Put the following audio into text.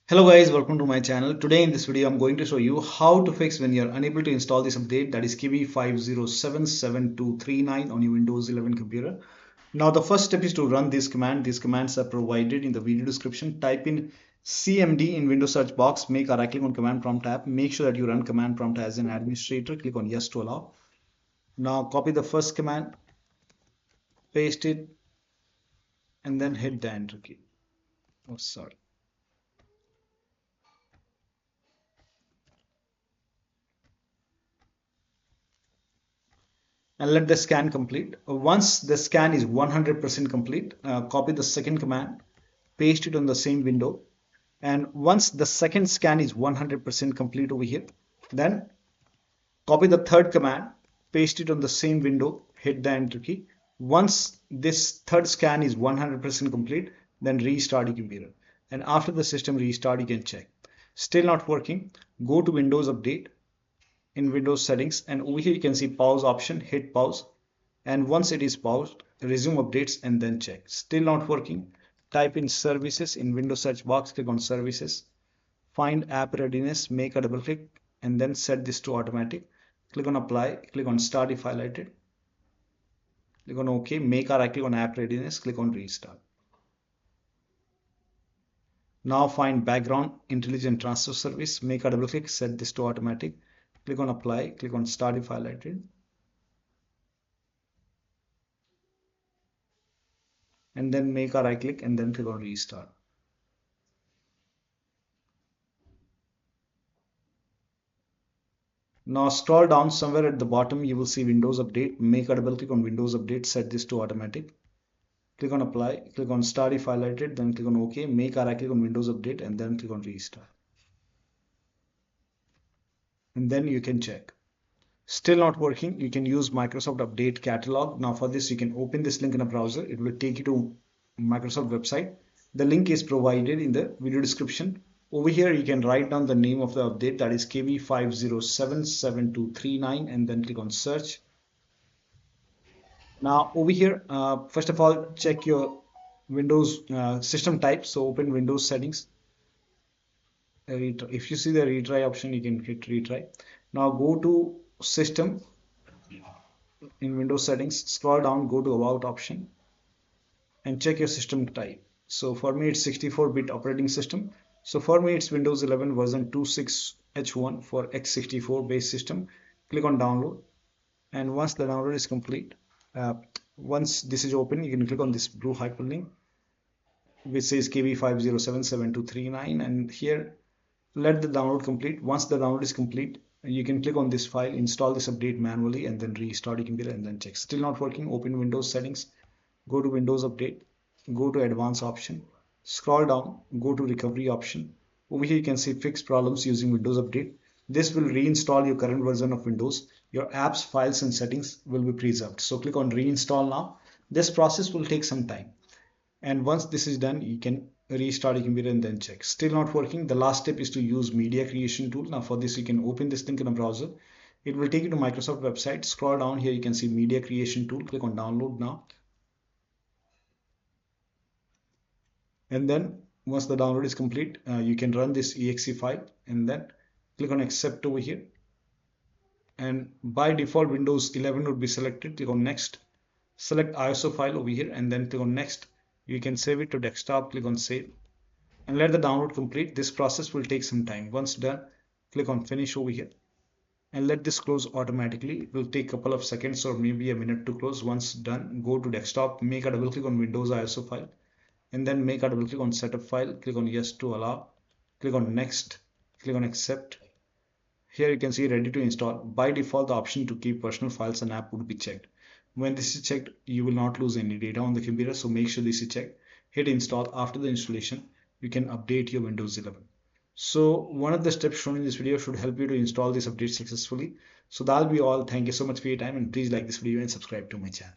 Hello guys, welcome to my channel. Today in this video I'm going to show you how to fix when you're unable to install this update, that is KB5077239 on your Windows 11 computer. Now the first step is to run this command. These commands are provided in the video description. Type in CMD in Windows search box, make a right click on command prompt tab. Make sure that you run command prompt as an administrator. Click on yes to allow. Now copy the first command, paste it, and then hit the enter key. Oh, sorry. And let the scan complete. Once the scan is 100% complete, copy the second command, paste it on the same window. And once the second scan is 100% complete over here, then copy the third command, paste it on the same window, hit the enter key. Once this third scan is 100% complete, then restart your computer. And after the system restart, you can check. Still not working, go to Windows Update in Windows settings, and over here you can see pause option. Hit pause, and once it is paused, resume updates and then check. Still not working, type in services in Windows search box, click on services, find app readiness, make a double click, and then set this to automatic. Click on apply, click on start if highlighted, click on OK, make a right click on app readiness, click on restart. Now find background intelligent transfer service, make a double click, set this to automatic, click on apply, click on start if highlighted, and then make a right click and then click on restart. Now scroll down somewhere at the bottom, you will see Windows Update. Make a double click on Windows Update, set this to automatic. Click on apply, click on start if highlighted, then click on OK. Make a right click on Windows Update and then click on restart. And then you can check. Still not working, you can use Microsoft Update Catalog. Now for this, you can open this link in a browser. It will take you to Microsoft website. The link is provided in the video description. Over here, you can write down the name of the update, that is KB5077239, and then click on search. Now over here, first of all, check your Windows system type. So open Windows settings. If you see the retry option, you can hit retry. Now go to system in Windows settings, scroll down, go to about option, and check your system type. So for me, it's 64-bit operating system. So for me, it's Windows 11 version 26H1 for x64 based system. Click on download, and once the download is complete, once this is open, you can click on this blue hyperlink which says KB5077239, and here let the download complete. Once the download is complete, you can click on this file, install this update manually, and then restart your computer and then check. Still not working, open Windows settings, go to Windows Update, go to advanced option, scroll down, go to recovery option. Over here you can see fix problems using Windows Update. This will reinstall your current version of Windows. Your apps, files, and settings will be preserved. So click on reinstall now. This process will take some time, and once this is done, you can restart your computer and then check. Still not working, the last step is to use media creation tool. Now for this, you can open this link in a browser. It will take you to Microsoft website. Scroll down here, you can see media creation tool, click on download now, and then once the download is complete, you can run this exe file and then click on accept over here. And by default, Windows 11 would be selected. Click on next, select ISO file over here, and then click on next. You can save it to desktop, click on save, and let the download complete. This process will take some time. Once done, click on finish over here and let this close automatically. It will take a couple of seconds or maybe a minute to close. Once done, go to desktop, make a double click on Windows ISO file, and then make a double click on setup file. Click on yes to allow, click on next, click on accept. Here you can see ready to install. By default, the option to keep personal files and app would be checked. When this is checked, you will not lose any data on the computer, so make sure this is checked. Hit install. After the installation, you can update your Windows 11. So one of the steps shown in this video should help you to install this update successfully. So that'll be all. Thank you so much for your time, and please like this video and subscribe to my channel.